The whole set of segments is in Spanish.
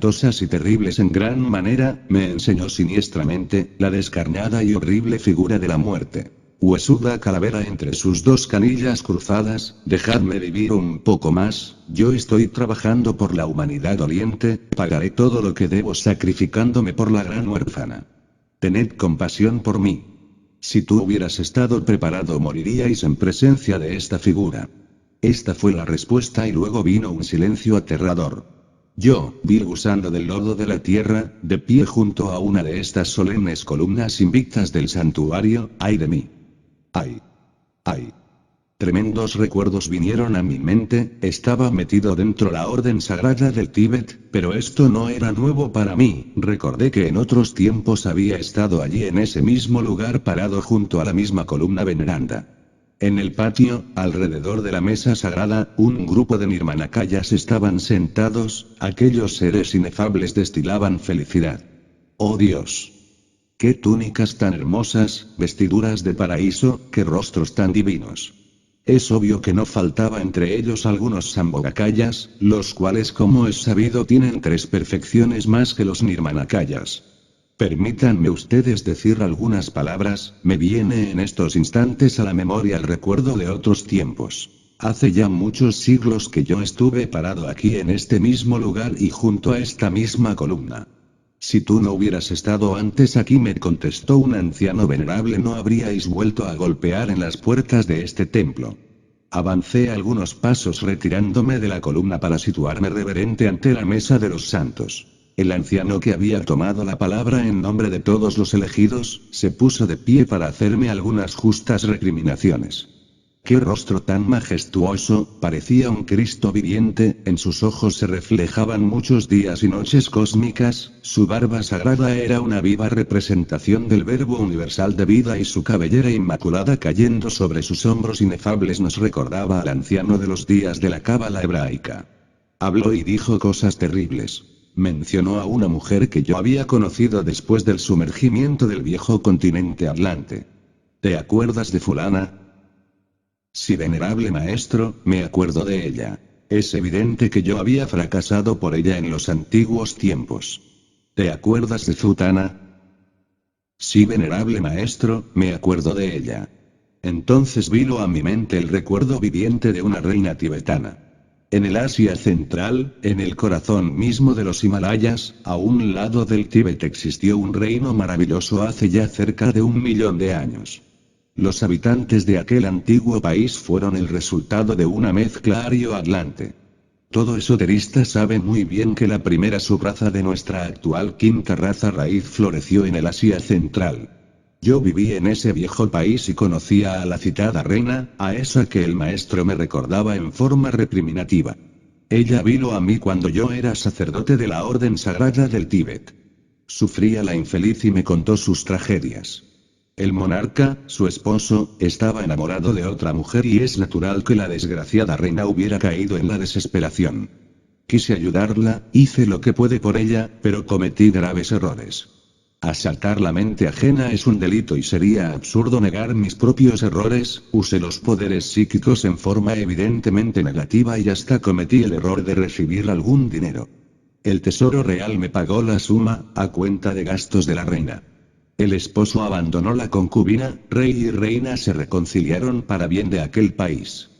Tosas y terribles en gran manera, me enseñó siniestramente, la descarnada y horrible figura de la muerte. Huesuda calavera entre sus dos canillas cruzadas, dejadme vivir un poco más, yo estoy trabajando por la humanidad doliente, pagaré todo lo que debo sacrificándome por la gran huérfana. Tened compasión por mí. Si tú hubieras estado preparado moriríais en presencia de esta figura. Esta fue la respuesta y luego vino un silencio aterrador. Yo, vil gusano del lodo de la tierra, de pie junto a una de estas solemnes columnas invictas del santuario, ¡ay de mí! ¡Ay! ¡Ay! Tremendos recuerdos vinieron a mi mente, estaba metido dentro la orden sagrada del Tíbet, pero esto no era nuevo para mí, recordé que en otros tiempos había estado allí en ese mismo lugar parado junto a la misma columna veneranda. En el patio, alrededor de la mesa sagrada, un grupo de nirmanakayas estaban sentados, aquellos seres inefables destilaban felicidad. ¡Oh Dios! ¡Qué túnicas tan hermosas, vestiduras de paraíso, qué rostros tan divinos! Es obvio que no faltaba entre ellos algunos sambhogakayas, los cuales como es sabido tienen 3 perfecciones más que los nirmanakayas. Permítanme ustedes decir algunas palabras, me viene en estos instantes a la memoria el recuerdo de otros tiempos. Hace ya muchos siglos que yo estuve parado aquí en este mismo lugar y junto a esta misma columna. Si tú no hubieras estado antes aquí, me contestó un anciano venerable, no habríais vuelto a golpear en las puertas de este templo. Avancé algunos pasos retirándome de la columna para situarme reverente ante la mesa de los santos. El anciano que había tomado la palabra en nombre de todos los elegidos, se puso de pie para hacerme algunas justas recriminaciones. ¡Qué rostro tan majestuoso! Parecía un Cristo viviente, en sus ojos se reflejaban muchos días y noches cósmicas, su barba sagrada era una viva representación del verbo universal de vida y su cabellera inmaculada cayendo sobre sus hombros inefables nos recordaba al anciano de los días de la cábala hebraica. Habló y dijo cosas terribles. Mencionó a una mujer que yo había conocido después del sumergimiento del viejo continente Atlante. ¿Te acuerdas de fulana? Sí, venerable maestro, me acuerdo de ella. Es evidente que yo había fracasado por ella en los antiguos tiempos. ¿Te acuerdas de Zutana? Sí, venerable maestro, me acuerdo de ella. Entonces vino a mi mente el recuerdo viviente de una reina tibetana. En el Asia Central, en el corazón mismo de los Himalayas, a un lado del Tíbet existió un reino maravilloso hace ya cerca de 1.000.000 de años. Los habitantes de aquel antiguo país fueron el resultado de una mezcla ario-atlante. Todo esoterista sabe muy bien que la primera subraza de nuestra actual quinta raza raíz floreció en el Asia Central. Yo viví en ese viejo país y conocía a la citada reina, a esa que el maestro me recordaba en forma recriminativa. Ella vino a mí cuando yo era sacerdote de la Orden Sagrada del Tíbet. Sufría la infeliz y me contó sus tragedias. El monarca, su esposo, estaba enamorado de otra mujer y es natural que la desgraciada reina hubiera caído en la desesperación. Quise ayudarla, hice lo que pude por ella, pero cometí graves errores. Asaltar la mente ajena es un delito y sería absurdo negar mis propios errores, usé los poderes psíquicos en forma evidentemente negativa y hasta cometí el error de recibir algún dinero. El tesoro real me pagó la suma, a cuenta de gastos de la reina. El esposo abandonó la concubina, rey y reina se reconciliaron para bien de aquel país.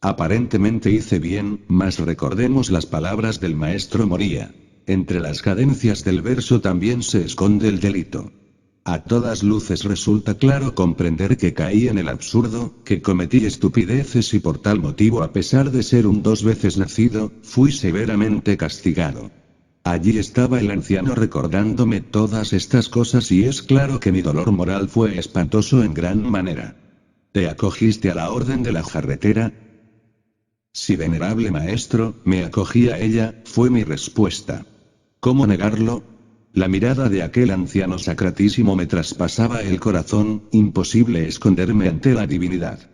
Aparentemente hice bien, mas recordemos las palabras del maestro Moria. Entre las cadencias del verso también se esconde el delito. A todas luces resulta claro comprender que caí en el absurdo, que cometí estupideces y por tal motivo, a pesar de ser un 2 veces nacido, fui severamente castigado. Allí estaba el anciano recordándome todas estas cosas y es claro que mi dolor moral fue espantoso en gran manera. ¿Te acogiste a la orden de la jarretera? Sí, venerable maestro, me acogí a ella, fue mi respuesta. ¿Cómo negarlo? La mirada de aquel anciano sacratísimo me traspasaba el corazón, imposible esconderme ante la divinidad.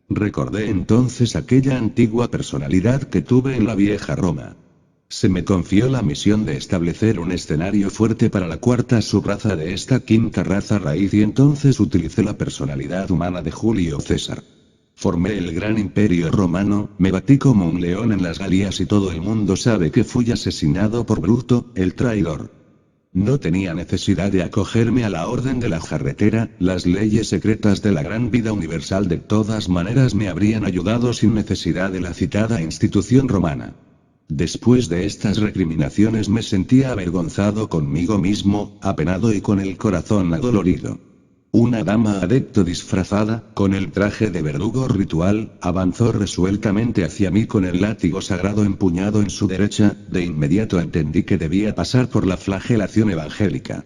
Recordé entonces aquella antigua personalidad que tuve en la vieja Roma. Se me confió la misión de establecer un escenario fuerte para la cuarta subraza de esta quinta raza raíz y entonces utilicé la personalidad humana de Julio César. Formé el gran imperio romano, me batí como un león en las Galias y todo el mundo sabe que fui asesinado por Bruto, el traidor. No tenía necesidad de acogerme a la orden de la jarretera, las leyes secretas de la gran vida universal de todas maneras me habrían ayudado sin necesidad de la citada institución romana. Después de estas recriminaciones me sentía avergonzado conmigo mismo, apenado y con el corazón adolorido. Una dama adepto disfrazada, con el traje de verdugo ritual, avanzó resueltamente hacia mí con el látigo sagrado empuñado en su derecha, de inmediato entendí que debía pasar por la flagelación evangélica.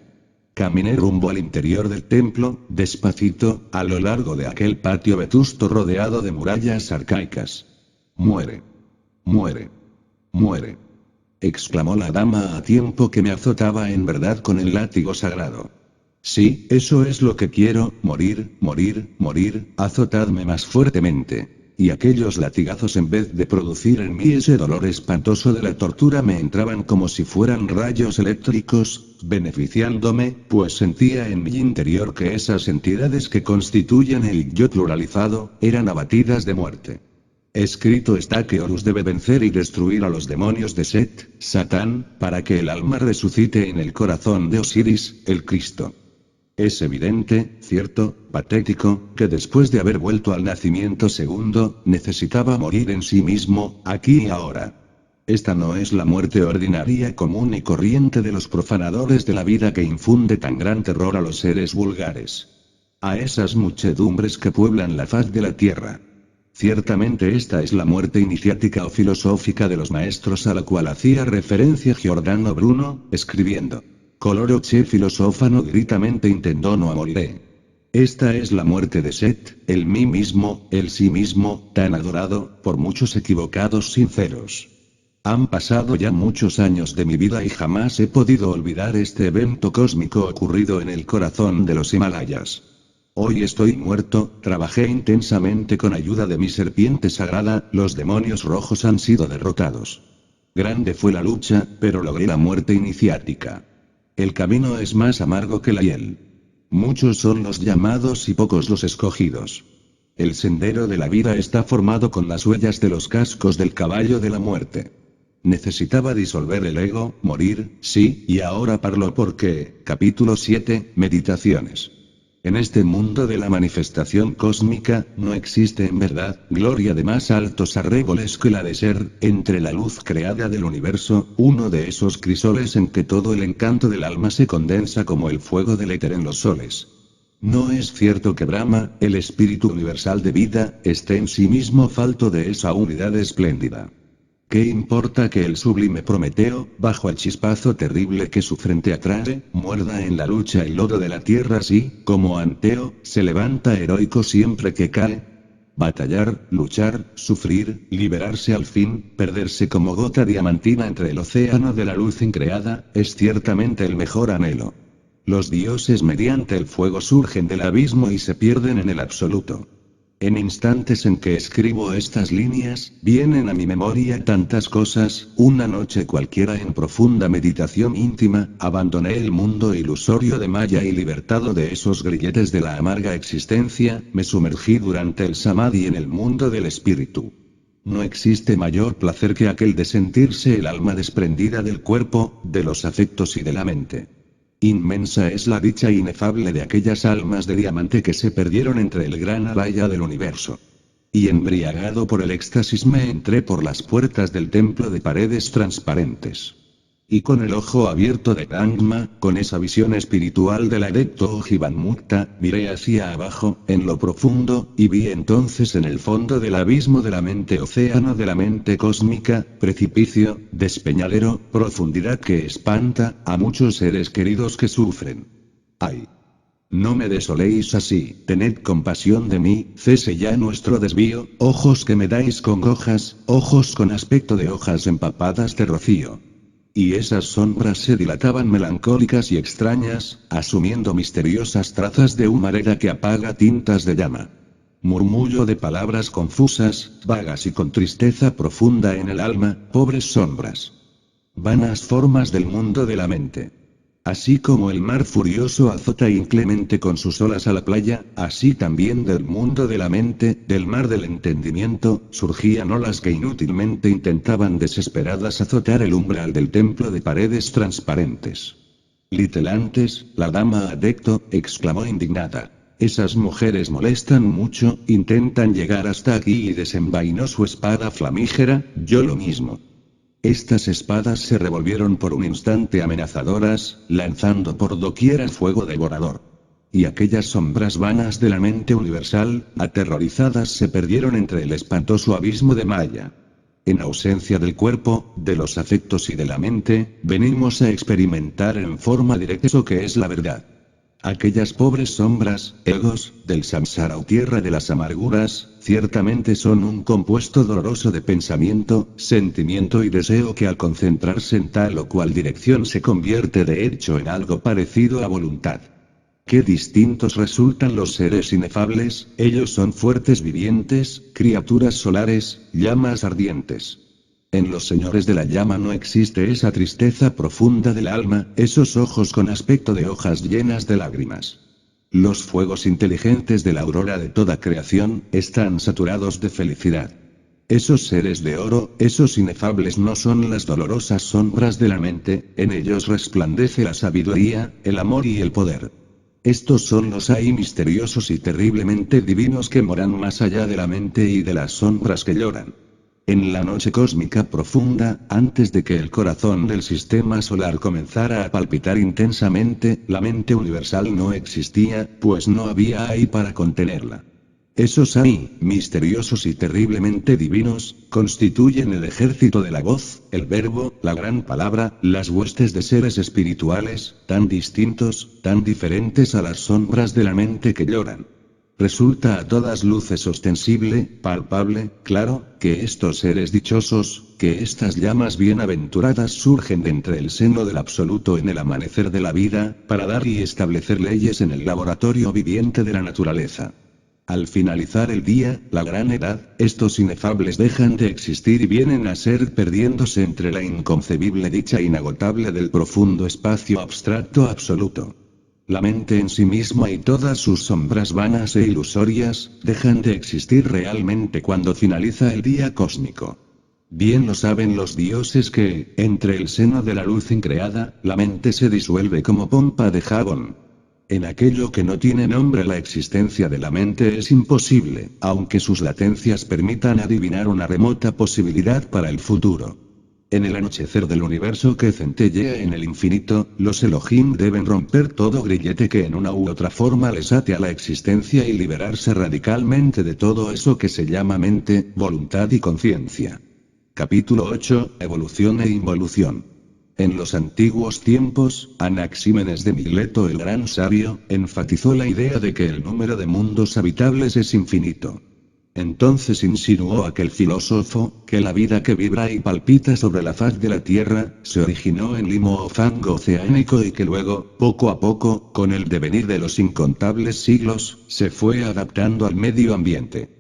Caminé rumbo al interior del templo, despacito, a lo largo de aquel patio vetusto rodeado de murallas arcaicas. Muere. Muere. Muere. Exclamó la dama a tiempo que me azotaba en verdad con el látigo sagrado. Sí, eso es lo que quiero, morir, morir, morir, azotadme más fuertemente. Y aquellos latigazos en vez de producir en mí ese dolor espantoso de la tortura me entraban como si fueran rayos eléctricos, beneficiándome, pues sentía en mi interior que esas entidades que constituyen el yo pluralizado, eran abatidas de muerte. Escrito está que Horus debe vencer y destruir a los demonios de Set, Satán, para que el alma resucite en el corazón de Osiris, el Cristo. Es evidente, cierto, patético, que después de haber vuelto al nacimiento segundo, necesitaba morir en sí mismo, aquí y ahora. Esta no es la muerte ordinaria común y corriente de los profanadores de la vida que infunde tan gran terror a los seres vulgares. A esas muchedumbres que pueblan la faz de la tierra. Ciertamente esta es la muerte iniciática o filosófica de los maestros a la cual hacía referencia Giordano Bruno, escribiendo. Coloro che filosofano gritamente intendono a morire. Esta es la muerte de Set, el mí mismo, el sí mismo, tan adorado, por muchos equivocados sinceros. Han pasado ya muchos años de mi vida y jamás he podido olvidar este evento cósmico ocurrido en el corazón de los Himalayas. Hoy estoy muerto, trabajé intensamente con ayuda de mi serpiente sagrada, los demonios rojos han sido derrotados. Grande fue la lucha, pero logré la muerte iniciática. El camino es más amargo que la hiel. Muchos son los llamados y pocos los escogidos. El sendero de la vida está formado con las huellas de los cascos del caballo de la muerte. Necesitaba disolver el ego, morir, sí, y ahora parlo porque, capítulo 7, Meditaciones. En este mundo de la manifestación cósmica, no existe en verdad, gloria de más altos arreboles que la de ser, entre la luz creada del universo, uno de esos crisoles en que todo el encanto del alma se condensa como el fuego del éter en los soles. No es cierto que Brahma, el espíritu universal de vida, esté en sí mismo falto de esa unidad espléndida. ¿Qué importa que el sublime Prometeo, bajo el chispazo terrible que su frente atrae, muerda en la lucha el lodo de la tierra así, como Anteo, se levanta heroico siempre que cae? Batallar, luchar, sufrir, liberarse al fin, perderse como gota diamantina entre el océano de la luz increada, es ciertamente el mejor anhelo. Los dioses mediante el fuego surgen del abismo y se pierden en el absoluto. En instantes en que escribo estas líneas, vienen a mi memoria tantas cosas, una noche cualquiera en profunda meditación íntima, abandoné el mundo ilusorio de Maya y libertado de esos grilletes de la amarga existencia, me sumergí durante el samadhi en el mundo del espíritu. No existe mayor placer que aquel de sentirse el alma desprendida del cuerpo, de los afectos y de la mente. Inmensa es la dicha inefable de aquellas almas de diamante que se perdieron entre el gran alaya del universo. Y embriagado por el éxtasis me entré por las puertas del templo de paredes transparentes. Y con el ojo abierto de Brahma, con esa visión espiritual del adepto Ojivanmukta, miré hacia abajo, en lo profundo, y vi entonces en el fondo del abismo de la mente océano de la mente cósmica, precipicio, despeñadero, profundidad que espanta, a muchos seres queridos que sufren. ¡Ay! No me desoléis así, tened compasión de mí, cese ya nuestro desvío, ojos que me dais congojas, ojos con aspecto de hojas empapadas de rocío. Y esas sombras se dilataban melancólicas y extrañas, asumiendo misteriosas trazas de humareda que apaga tintas de llama. Murmullo de palabras confusas, vagas y con tristeza profunda en el alma, pobres sombras. Vanas formas del mundo de la mente. Así como el mar furioso azota inclemente con sus olas a la playa, así también del mundo de la mente, del mar del entendimiento, surgían olas que inútilmente intentaban desesperadas azotar el umbral del templo de paredes transparentes. Litelantes, la dama adecto, exclamó indignada. Esas mujeres molestan mucho, intentan llegar hasta aquí y desenvainó su espada flamígera, yo lo mismo. Estas espadas se revolvieron por un instante amenazadoras, lanzando por doquier el fuego devorador. Y aquellas sombras vanas de la mente universal, aterrorizadas, se perdieron entre el espantoso abismo de Maya. En ausencia del cuerpo, de los afectos y de la mente, venimos a experimentar en forma directa eso que es la verdad. Aquellas pobres sombras, egos, del samsara o tierra de las amarguras, ciertamente son un compuesto doloroso de pensamiento, sentimiento y deseo que al concentrarse en tal o cual dirección se convierte de hecho en algo parecido a voluntad. Qué distintos resultan los seres inefables, ellos son fuertes vivientes, criaturas solares, llamas ardientes. En los señores de la llama no existe esa tristeza profunda del alma, esos ojos con aspecto de hojas llenas de lágrimas. Los fuegos inteligentes de la aurora de toda creación, están saturados de felicidad. Esos seres de oro, esos inefables no son las dolorosas sombras de la mente, en ellos resplandece la sabiduría, el amor y el poder. Estos son los ay misteriosos y terriblemente divinos que moran más allá de la mente y de las sombras que lloran. En la noche cósmica profunda, antes de que el corazón del sistema solar comenzara a palpitar intensamente, la mente universal no existía, pues no había ahí para contenerla. Esos ay, misteriosos y terriblemente divinos, constituyen el ejército de la voz, el verbo, la gran palabra, las huestes de seres espirituales, tan distintos, tan diferentes a las sombras de la mente que lloran. Resulta a todas luces ostensible, palpable, claro, que estos seres dichosos, que estas llamas bienaventuradas surgen de entre el seno del absoluto en el amanecer de la vida, para dar y establecer leyes en el laboratorio viviente de la naturaleza. Al finalizar el día, la gran edad, estos inefables dejan de existir y vienen a ser perdiéndose entre la inconcebible dicha inagotable del profundo espacio abstracto absoluto. La mente en sí misma y todas sus sombras vanas e ilusorias, dejan de existir realmente cuando finaliza el día cósmico. Bien lo saben los dioses que, entre el seno de la luz increada, la mente se disuelve como pompa de jabón. En aquello que no tiene nombre la existencia de la mente es imposible, aunque sus latencias permitan adivinar una remota posibilidad para el futuro. En el anochecer del universo que centellea en el infinito, los Elohim deben romper todo grillete que en una u otra forma les ate a la existencia y liberarse radicalmente de todo eso que se llama mente, voluntad y conciencia. Capítulo 8, Evolución e Involución. En los antiguos tiempos, Anaxímenes de Mileto el gran sabio, enfatizó la idea de que el número de mundos habitables es infinito. Entonces insinuó aquel filósofo, que la vida que vibra y palpita sobre la faz de la Tierra, se originó en limo o fango oceánico y que luego, poco a poco, con el devenir de los incontables siglos, se fue adaptando al medio ambiente.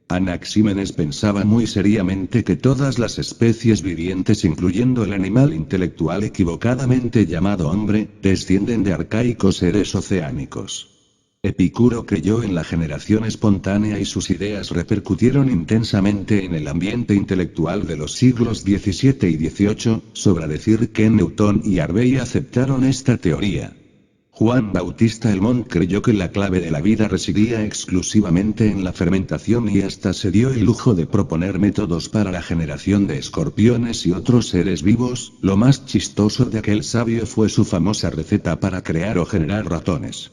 Anaxímenes pensaba muy seriamente que todas las especies vivientes, incluyendo el animal intelectual equivocadamente llamado hombre, descienden de arcaicos seres oceánicos. Epicuro creyó en la generación espontánea y sus ideas repercutieron intensamente en el ambiente intelectual de los siglos XVII y XVIII, sobra decir que Newton y Harvey aceptaron esta teoría. Juan Bautista Elmont creyó que la clave de la vida residía exclusivamente en la fermentación y hasta se dio el lujo de proponer métodos para la generación de escorpiones y otros seres vivos. Lo más chistoso de aquel sabio fue su famosa receta para crear o generar ratones.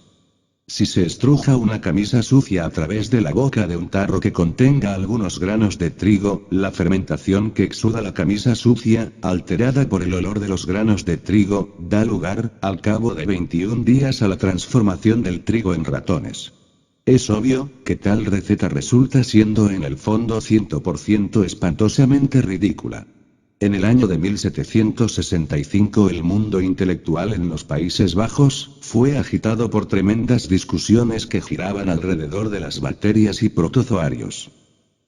Si se estruja una camisa sucia a través de la boca de un tarro que contenga algunos granos de trigo, la fermentación que exuda la camisa sucia, alterada por el olor de los granos de trigo, da lugar, al cabo de 21 días a la transformación del trigo en ratones. Es obvio, que tal receta resulta siendo en el fondo 100% espantosamente ridícula. En el año de 1765 el mundo intelectual en los Países Bajos, fue agitado por tremendas discusiones que giraban alrededor de las bacterias y protozoarios.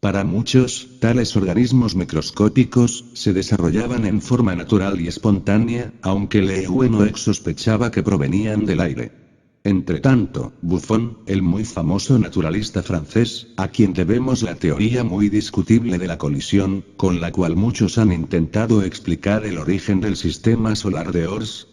Para muchos, tales organismos microscópicos se desarrollaban en forma natural y espontánea, aunque Leeuwenhoek sospechaba que provenían del aire. Entretanto, Buffon, el muy famoso naturalista francés, a quien debemos la teoría muy discutible de la colisión, con la cual muchos han intentado explicar el origen del sistema solar de Ors,